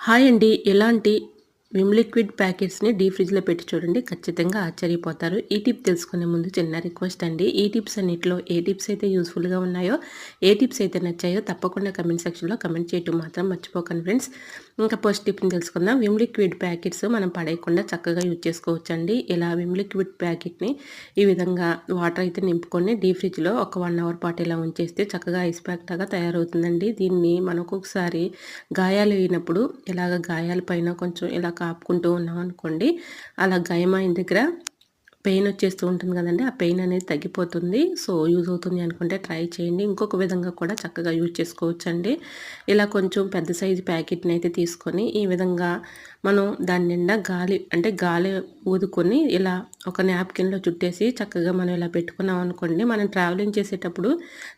Hi అండి. ఎలాంటి Vim liquid ప్యాకెట్స్‌ని deep ఫ్రిడ్జ్‌లో పెట్టి చూడండి. ఖచ్చితంగా ఆశ్చర్యపోతారు. ఈ టిప్ తెలుసుకునే ముందు చిన్న రిక్వెస్ట్ అండి. ఈ టిప్స్ అన్నిట్లో ఏ టిప్స్ అయితే యూజ్‌ఫుల్‌గా ఉన్నాయో, ఏ టిప్స్ అయితే నచ్చాయో తప్పకుండా కమెంట్ సెక్షన్‌లో కమెంట్ చేయటం మాత్రం మర్చిపోకండి ఫ్రెండ్స్. ఇంకా ఫస్ట్ టిప్‌ని తెలుసుకుందాం. విమ్ లిక్విడ్ ప్యాకెట్స్ మనం పడేయకుండా చక్కగా యూజ్ చేసుకోవచ్చండి. ఇలా విమ్ లిక్విడ్ ప్యాకెట్‌ని ఈ విధంగా వాటర్ అయితే నింపుకొని డీప్ ఫ్రిడ్జ్‌లో ఒక 1 అవర్ పాటు ఇలా ఉంచేస్తే చక్కగా ఐస్ ప్యాక్ లాగా తయారవుతుందండి. దీన్ని మనం ఒక్కొక్కసారి గాయాలు అయినప్పుడు ఇలాగ గాయాల పైన కొంచెం ఇలా కాపుకుంటూ ఉన్నామనుకోండి, అలా గాయమైన దగ్గర పెయిన్ వచ్చేస్తూ ఉంటుంది కదండీ! ఆ పెయిన్ అనేది తగ్గిపోతుంది. సో, యూజ్ అవుతుంది అనుకుంటే ట్రై చేయండి. ఇంకొక విధంగా కూడా చక్కగా యూజ్ చేసుకోవచ్చండి. ఇలా కొంచెం పెద్ద సైజు ప్యాకెట్‌ని అయితే తీసుకొని ఈ విధంగా మనం దాని నిండా గాలి ఊదుకొని ఇలా ఒక న్యాప్కిన్‌లో చుట్టేసి చక్కగా మనం ఇలా పెట్టుకున్నాం అనుకోండి, మనం ట్రావెలింగ్ చేసేటప్పుడు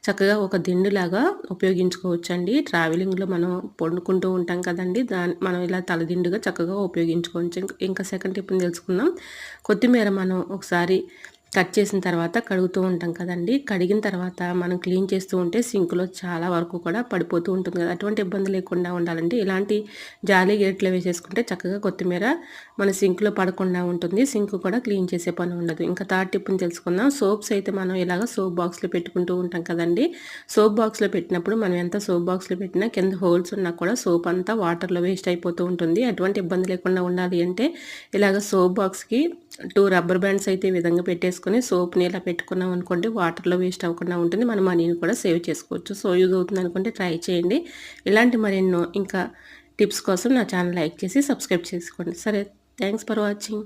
చక్కగా ఒక దిండులాగా ఉపయోగించుకోవచ్చండి. ట్రావెలింగ్‌లో మనం పండుకుంటూ ఉంటాం కదండీ! మనం ఇలా తలదిండుగా చక్కగా ఉపయోగించుకోవచ్చు. ఇంకా సెకండ్ టిప్‌ని తెలుసుకుందాం. కొత్తిమీర మనం ఒకసారి కట్ చేసిన తర్వాత కడుగుతూ ఉంటాం కదండీ! కడిగిన తర్వాత మనం క్లీన్ చేస్తూ ఉంటే సింక్‌లో చాలా వరకు కూడా పడిపోతూ ఉంటుంది కదా! అటువంటి ఇబ్బంది లేకుండా ఉండాలంటే ఇలాంటి జాలీ గేట్లో వేసేసుకుంటే చక్కగా కొత్తిమీర మన సింక్‌లో పడకుండా ఉంటుంది. సింక్ కూడా క్లీన్ చేసే పని ఉండదు. ఇంకా థర్డ్ టిప్‌ని తెలుసుకుందాం. సోప్స్ అయితే మనం ఇలాగ సోప్ బాక్స్‌లో పెట్టుకుంటూ ఉంటాం కదండీ! సోప్ బాక్స్‌లో పెట్టినప్పుడు మనం ఎంత సోప్ బాక్స్‌లో పెట్టినా కింద హోల్స్ ఉన్నా కూడా సోప్ అంతా వాటర్‌లో వేస్ట్ అయిపోతూ ఉంటుంది. ఎటువంటి ఇబ్బంది లేకుండా ఉండాలి అంటే ఇలాగ సోప్ బాక్స్‌కి 2 రబ్బర్ బ్యాండ్స్ అయితే ఈ విధంగా పెట్టేసుకొని సోప్‌ని ఇలా పెట్టుకున్నాం అనుకోండి, వాటర్‌లో వేస్ట్ అవ్వకుండా ఉంటుంది. మన మనీని కూడా సేవ్ చేసుకోవచ్చు. సో, యూజ్ అవుతుంది అనుకుంటే ట్రై చేయండి. ఇలాంటి మరెన్నో ఇంకా టిప్స్ కోసం నా ఛానల్ లైక్ చేసి సబ్స్క్రైబ్ చేసుకోండి. సరే, థాంక్స్ ఫర్ వాచింగ్.